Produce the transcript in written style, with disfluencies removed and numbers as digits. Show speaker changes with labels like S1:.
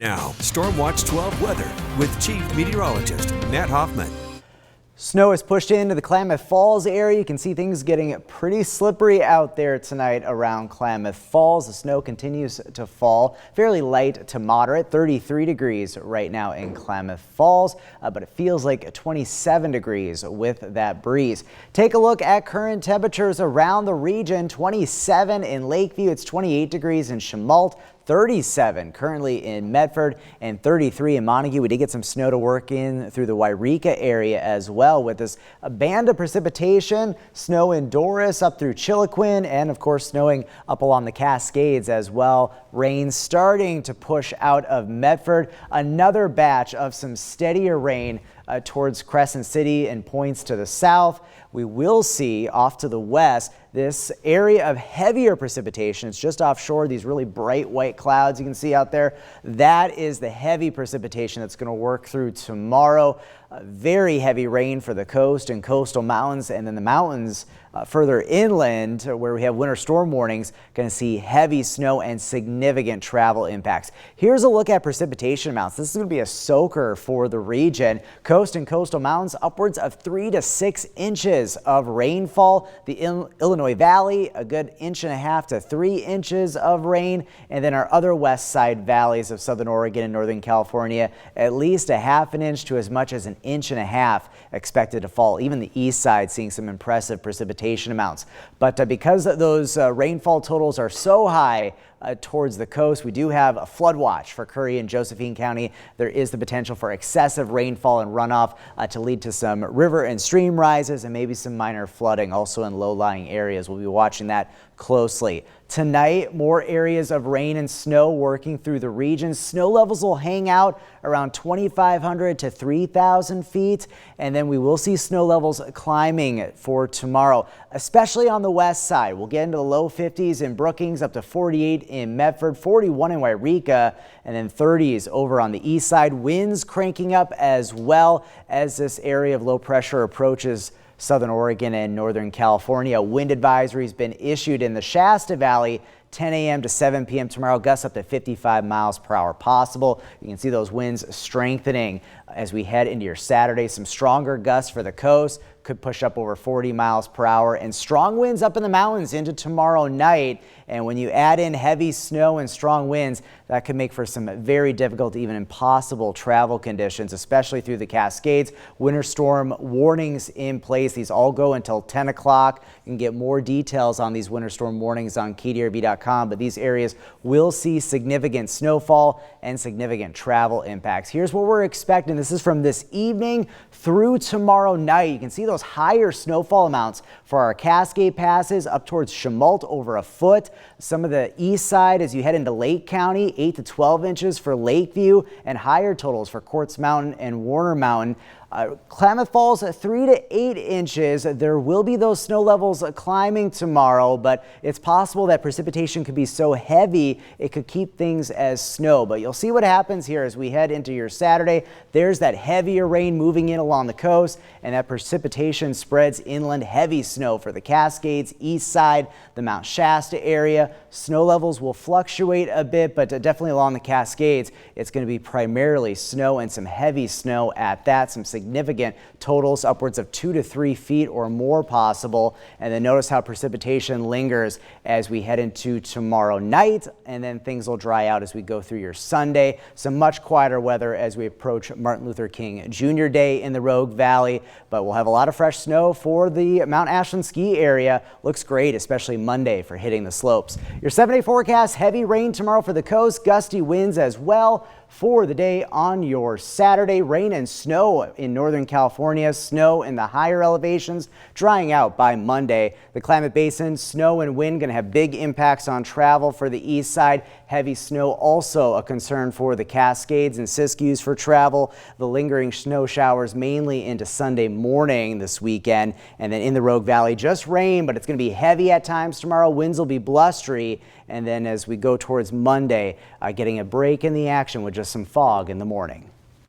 S1: Now, Stormwatch 12 weather with Chief Meteorologist Matt Hoffman.
S2: Snow is pushed into the Klamath Falls area. You can see things getting pretty slippery out there tonight around Klamath Falls. The snow continues to fall, fairly light to moderate, 33 degrees right now in Klamath Falls, but it feels like 27 degrees with that breeze. Take a look at current temperatures around the region. 27 in Lakeview, it's 28 degrees in Chemult, 37 currently in Medford, and 33 in Montague. We did get some snow to work in through the Wairika area as well, with this band of precipitation, snow in Doris up through Chiloquin, and of course snowing up along the Cascades as well. Rain starting to push out of Medford. Another batch of some steadier rain towards Crescent City and points to the south. We will see off to the west this area of heavier precipitation. It's just offshore, these really bright white clouds you can see out there. That is the heavy precipitation that's going to work through tomorrow. Very heavy rain for the coast and coastal mountains, and then the mountains further inland where we have winter storm warnings, going to see heavy snow and significant travel impacts. Here's a look at precipitation amounts. This is going to be a soaker for the region. Coast and coastal mountains, upwards of 3 to 6 inches of rainfall. The Illinois Valley, a good 1.5 to 3 inches of rain. And then our other west side valleys of southern Oregon and northern California, at least 1/2 inch to as much as 1.5 inches expected to fall. Even the east side seeing some impressive precipitation amounts. But because those rainfall totals are so high towards the coast, we do have a flood watch for Curry and Josephine County. There is the potential for excessive rainfall and runoff to lead to some river and stream rises and maybe some minor flooding also in low-lying areas. We'll be watching that closely. Tonight, more areas of rain and snow working through the region. Snow levels will hang out around 2,500 to 3,000 feet, and then we will see snow levels climbing for tomorrow, especially on the west side. We'll get into the low 50s in Brookings, up to 48 in Medford, 41 in Wairika, and then 30s over on the east side. Winds cranking up as well as this area of low pressure approaches southern Oregon and northern California. Wind advisory has been issued in the Shasta Valley 10 a.m. to 7 p.m. tomorrow. Gusts up to 55 miles per hour possible. You can see those winds strengthening as we head into your Saturday. Some stronger gusts for the coast, could push up over 40 miles per hour, and strong winds up in the mountains into tomorrow night. And when you add in heavy snow and strong winds, that could make for some very difficult, even impossible travel conditions, especially through the Cascades. Winter storm warnings in place. These all go until 10 o'clock. You can get more details on these winter storm warnings on KDRV.com, but these areas will see significant snowfall and significant travel impacts. Here's what we're expecting. This is from this evening through tomorrow night. You can see those higher snowfall amounts for our Cascade passes up towards Chemult, over a foot. Some of the east side as you head into Lake County, 8 to 12 inches for Lakeview, and higher totals for Quartz Mountain and Warner Mountain. Klamath Falls, 3 to 8 inches. There will be those snow levels climbing tomorrow, but it's possible that precipitation could be so heavy it could keep things as snow. But you'll see what happens here as we head into your Saturday. There's that heavier rain moving in along the coast, and that precipitation spreads inland. Heavy snow for the Cascades, east side, the Mount Shasta area. Snow levels will fluctuate a bit, but definitely along the Cascades, it's going to be primarily snow and some heavy snow at that. Some significant totals, upwards of 2 to 3 feet or more possible. And then notice how precipitation lingers as we head into tomorrow night, and then things will dry out as we go through your Sunday. Some much quieter weather as we approach Martin Luther King Jr. Day in the Rogue Valley, but we'll have a lot of fresh snow for the Mount Ashland ski area. Looks great, especially Monday for hitting the slopes. Your 7-day forecast: heavy rain tomorrow for the coast, gusty winds as well for the day on your Saturday. Rain and snow in northern California, snow in the higher elevations, drying out by Monday. The Klamath Basin, snow and wind going to have big impacts on travel for the east side. Heavy snow also a concern for the Cascades and Siskiyous for travel. The lingering snow showers mainly into Sunday morning this weekend. And then in the Rogue Valley, just rain, but it's going to be heavy at times tomorrow. Winds will be blustery. And then as we go towards Monday, getting a break in the action with just some fog in the morning.